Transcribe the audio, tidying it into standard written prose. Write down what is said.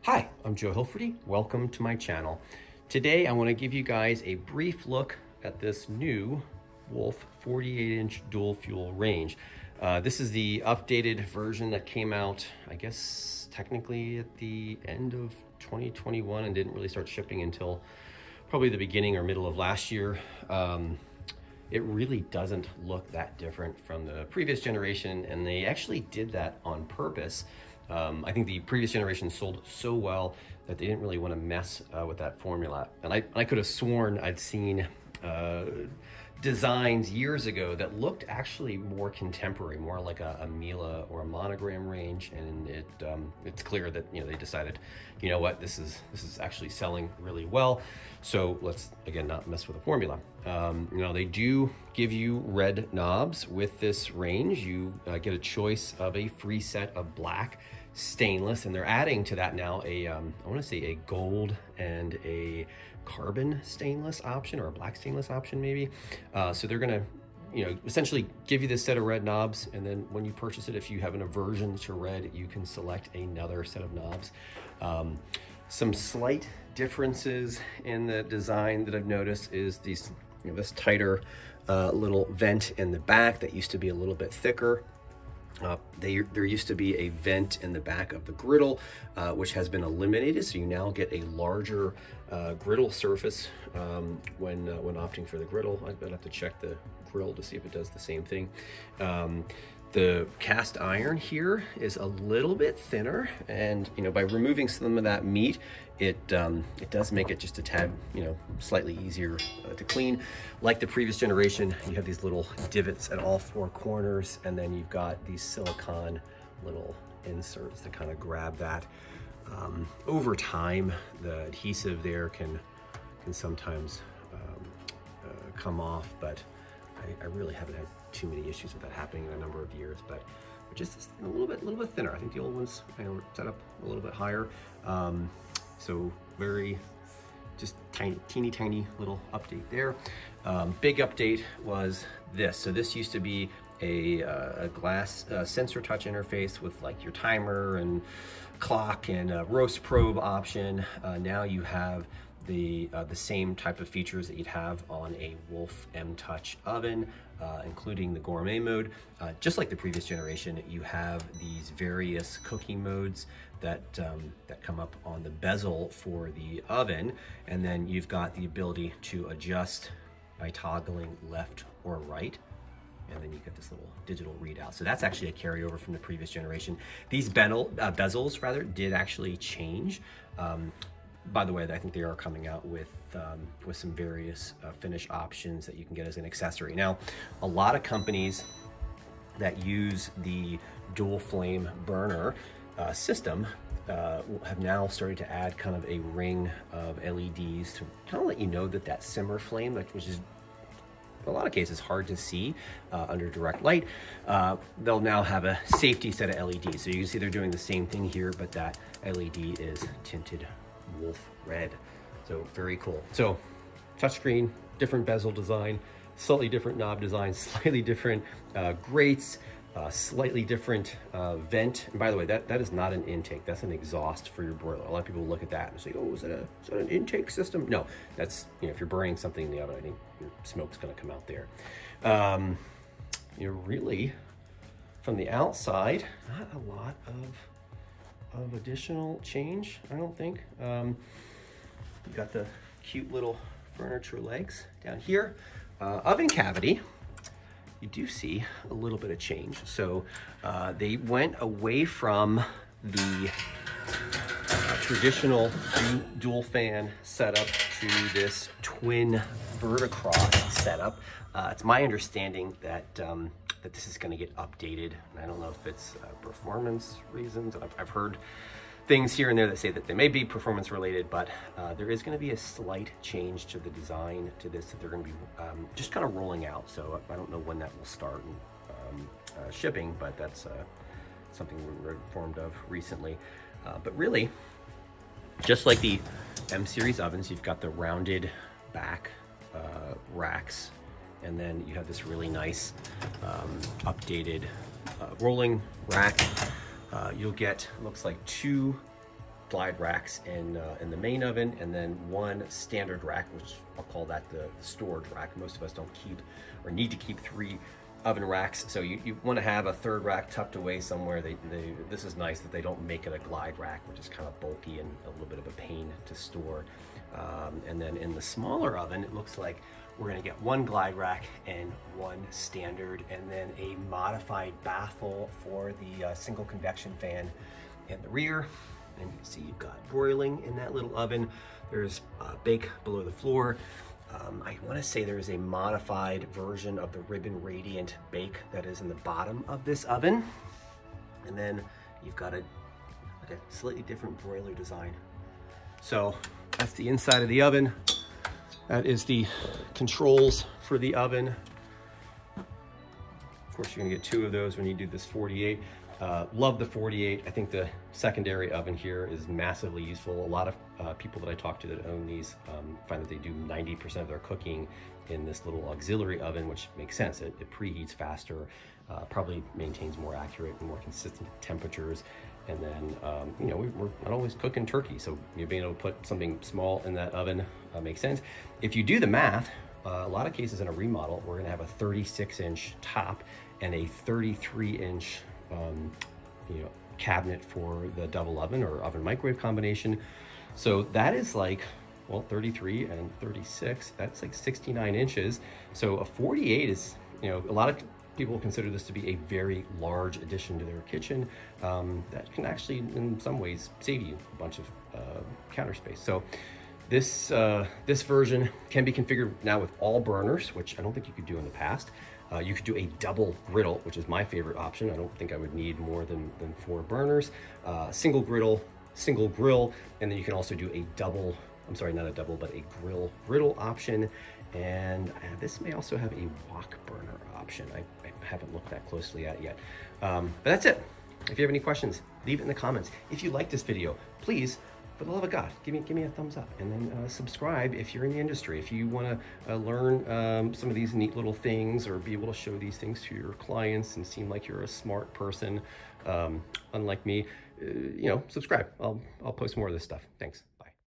Hi, I'm Joe Hilferty. Welcome to my channel. Today I want to give you guys a brief look at this new Wolf 48-inch dual fuel range. This is the updated version that came out, I guess, technically at the end of 2021 and didn't really start shipping until probably the beginning or middle of last year. It really doesn't look that different from the previous generation, and they actually did that on purpose. I think the previous generation sold so well that they didn't really want to mess with that formula. And I could have sworn I'd seen designs years ago that looked actually more contemporary, more like a Miele or a Monogram range, and it's clear that they decided, you know what, this is actually selling really well, so let's again not mess with the formula. They do give you red knobs with this range. You get a choice of a free set of black stainless, and they're adding to that now I want to say a gold and a carbon stainless option, or a black stainless option maybe. So they're gonna essentially give you this set of red knobs, and then when you purchase it, if you have an aversion to red, you can select another set of knobs. Some slight differences in the design that I've noticed is these this tighter little vent in the back that used to be a little bit thicker. There used to be a vent in the back of the griddle, which has been eliminated, so you now get a larger griddle surface when opting for the griddle. I'd have to check the griddle to see if it does the same thing. The cast iron here is a little bit thinner, and by removing some of that meat, it does make it just a tad slightly easier to clean. Like the previous generation, you have these little divots at all four corners, and then you've got these silicone little inserts to kind of grab that. Over time, the adhesive there can sometimes come off, but I really haven't had too many issues with that happening in a number of years, but just a little bit thinner. I think the old ones were set up a little bit higher. So very just teeny tiny little update there. Big update was this. So this used to be a glass sensor touch interface with like your timer and clock and a roast probe option. Now you have the same type of features that you'd have on a Wolf M-Touch oven, including the gourmet mode. Just like the previous generation, you have these various cooking modes that come up on the bezel for the oven, and then you've got the ability to adjust by toggling left or right, and then you get this little digital readout. So that's actually a carryover from the previous generation. These bezels rather did actually change. By the way, I think they are coming out with some various finish options that you can get as an accessory. Now, a lot of companies that use the dual flame burner system have now started to add kind of a ring of LEDs to kind of let you know that simmer flame, which is in a lot of cases hard to see under direct light, they'll now have a safety set of LEDs. So you can see they're doing the same thing here, but that LED is tinted Wolf red. So very cool. So touchscreen, different bezel design, slightly different knob design, slightly different grates, slightly different vent. And by the way, that is not an intake, that's an exhaust for your broiler. A lot of people look at that and say, oh, is that an intake system? No, that's, if you're burning something in the oven, I think your smoke's gonna come out there. Really, from the outside, not a lot of additional change, I don't think. You got the cute little furniture legs down here. Oven cavity, you do see a little bit of change. So they went away from the traditional dual fan setup to this twin verticross setup. It's my understanding that that this is going to get updated. I don't know if it's performance reasons. I've heard things here and there that say that they may be performance related, but there is going to be a slight change to the design to this that they're going to be just kind of rolling out. So I don't know when that will start shipping, but that's something we were informed of recently. But really, just like the M-Series ovens, you've got the rounded back racks, and then you have this really nice updated rolling rack. You'll get, looks like 2 glide racks in the main oven, and then one standard rack, which I'll call that the storage rack. Most of us don't keep or need to keep 3 oven racks, so you want to have a third rack tucked away somewhere. This is nice that they don't make it a glide rack, which is kind of bulky and a little bit of a pain to store. And then in the smaller oven, it looks like we're going to get 1 glide rack and 1 standard, and then a modified baffle for the single convection fan in the rear. And you can see you've got broiling in that little oven. There's bake below the floor. I want to say there is a modified version of the Ribbon Radiant bake that is in the bottom of this oven. And then you've got a slightly different broiler design. So that's the inside of the oven. That is the controls for the oven. Of course, you're gonna get 2 of those when you do this 48. Love the 48. I think the secondary oven here is massively useful. A lot of people that I talk to that own these find that they do 90% of their cooking in this little auxiliary oven, which makes sense. It preheats faster, probably maintains more accurate and more consistent temperatures. And then, you know, we're not always cooking turkey, so you being able to put something small in that oven makes sense. If you do the math, a lot of cases in a remodel, we're gonna have a 36-inch top and a 33-inch you know, cabinet for the double oven or oven microwave combination. So that is like, well, 33 and 36, that's like 69 inches. So a 48 is, you know, a lot of people consider this to be a very large addition to their kitchen. That can actually, in some ways, save you a bunch of counter space. So this version can be configured now with all burners, which I don't think you could do in the past. You could do a double griddle, which is my favorite option. I don't think I would need more than 4 burners. Single griddle, single grill, and then you can also do a double, I'm sorry, not a double, but a griddle option. And this may also have a wok burner option. I haven't looked that closely at it yet. But that's it. If you have any questions, leave it in the comments. If you like this video, please, for the love of God, give me a thumbs up, and then subscribe if you're in the industry. If you want to learn some of these neat little things or be able to show these things to your clients and seem like you're a smart person, unlike me, you know, subscribe. I'll post more of this stuff. Thanks.